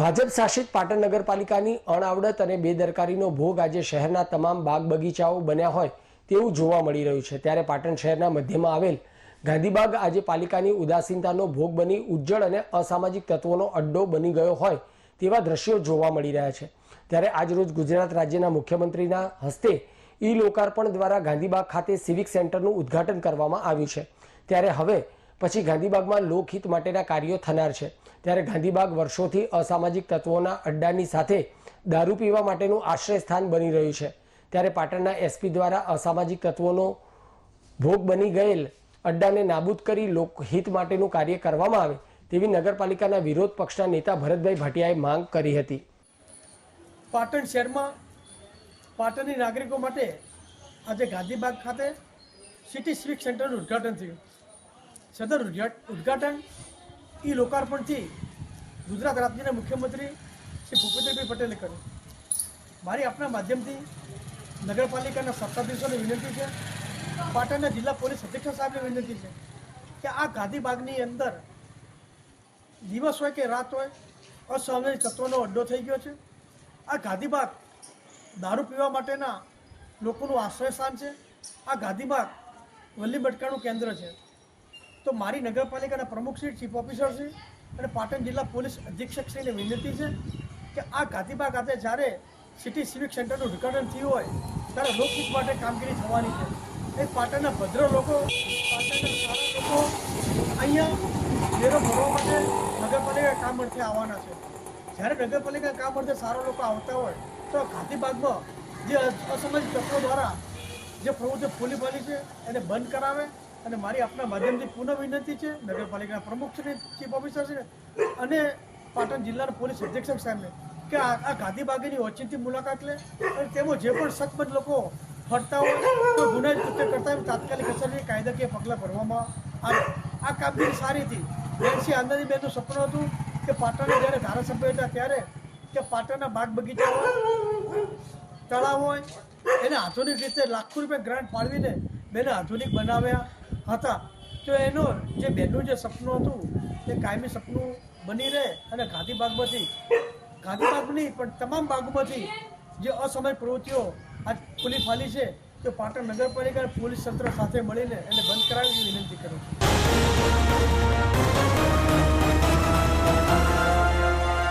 ભાજપ શાસિત પાટણ નગરપાલિકાની અણઆવડત અને બેદરકારીનો ભોગ આજે શહેરના તમામ બાગ બગીચાઓ બન્યા હોય તેવું જોવા મળી રહ્યું છે। ત્યારે પાટણ શહેરના મધ્યમાં આવેલ ગાંધીબાગ આજે પાલિકાની ઉદાસીનતાનો ભોગ બની ઉજ્જડ અને અસામાજિક તત્વોનો અડ્ડો બની ગયો હોય તેવા દ્રશ્યો જોવા મળી રહ્યા છે। ત્યારે આજરોજ ગુજરાત રાજ્યના મુખ્યમંત્રીના હસ્તે ઈ લોકાર્પણ દ્વારા ગાંધીબાગ ખાતે સિવિક સેન્ટરનું ઉદ્ઘાટન કરવામાં આવ્યું છે। ત્યારે હવે પછી ગાંધીબાગમાં લોકહિત માટેના કાર્યો થનાર છે। ત્યારે ગાંધીબાગ વર્ષોથી અસામાજિક તત્વોના અડ્ડાની સાથે દારૂ પીવા માટેનું આશ્રય સ્થાન બની રહ્યું છે। ત્યારે પાટણના એસપી દ્વારા અસામાજિક તત્વોનો ભોગ બની ગયેલ અડ્ડાને નાબૂદ કરી લોકહિત માટેનું કાર્ય કરવામાં આવે તેવી નગરપાલિકાના વિરોધ પક્ષના નેતા ભરતભાઈ ભાટિયાએ માંગ કરી હતી। પાટણ શહેરમાં પાટણની નાગરિકો માટે આજે ગાંધીબાગ ખાતે સિટી સિવિક સેન્ટરનું ઉદ્ઘાટન થયું। સદર ઉદ્ઘાટન ઈ લોકાર્પણથી ગુજરાત રાજ્યના મુખ્યમંત્રી શ્રી ભૂપેન્દ્રભાઈ પટેલે કર્યું। મારી આપના માધ્યમથી નગરપાલિકાના સત્તાધીશોને વિનંતી છે, પાટણના જિલ્લા પોલીસ અધિક્ષક સાહેબને વિનંતી છે કે આ ગાંધીબાગની અંદર દિવસ હોય કે રાત હોય અસામાજિક તત્વોનો અડ્ડો થઈ ગયો છે। આ ગાંધીબાગ દારૂ પીવા માટેના લોકોનું આશ્રય સ્થાન છે। આ ગાંધીબાગ વલ્લી ભટકાનું કેન્દ્ર છે। તો મારી નગરપાલિકાના પ્રમુખશ્રી, ચીફ ઓફિસરશ્રી અને પાટણ જિલ્લા પોલીસ અધિક્ષકશ્રીને વિનંતી છે કે આ ગાંધીબાગ ખાતે જ્યારે સિટી સિવિક સેન્ટરનું ઉદ્ઘાટન થયું હોય ત્યારે લોકહિત માટે કામગીરી થવાની છે। એ પાટણના ભદ્ર લોકો, પાટણના સારા લોકો અહીંયા વેરો ભરવા માટે નગરપાલિકા કામ અર્થે આવવાના છે। જ્યારે નગરપાલિકા કામ અર્થે સારા લોકો આવતા હોય તો ગાંધીબાગમાં જે અસામાજિક તત્વો દ્વારા જે પ્રવૃત્તિઓ ફૂલી ફાલી છે એને બંધ કરાવે। અને મારી આપના માધ્યમથી પુનઃ વિનંતી છે નગરપાલિકાના પ્રમુખશ્રી, ચીફ ઓફિસરશ્રી અને પાટણ જિલ્લાના પોલીસ અધિક્ષક સાહેબને કે આ ગાંધીબાગની ઓચિંતી મુલાકાત લે અને તેમાં જે પણ સખમંદ લોકો ફરતા હોય તો ગુનાહિત કૃત્ય કરતા હોય તાત્કાલિક અસરથી કાયદાકીય પગલાં ભરવામાં આવે। આ કામગીરી સારી હતી। બેનસી આનંદીબેનનું સપનું હતું કે પાટણના જ્યારે ધારાસભ્ય હતા ત્યારે કે પાટણના બાગ બગીચા હોય, તળાવ હોય એને આધુનિક રીતે લાખો રૂપિયા ગ્રાન્ટ ફાળવીને બેને આધુનિક બનાવ્યા હતા। તો એનો જે બેનનું જે સપનું હતું એ કાયમી સપનું બની રહે અને ગાંધીબાગમાંથી, ગાંધીબાગની પણ તમામ બાગોમાંથી જે અસામાજિક પ્રવૃત્તિઓ આજ ખુલ્લી ફાલી છે તો પાટણ નગરપાલિકા પોલીસ તંત્ર સાથે મળીને એને બંધ કરાવવાની વિનંતી કરું છું।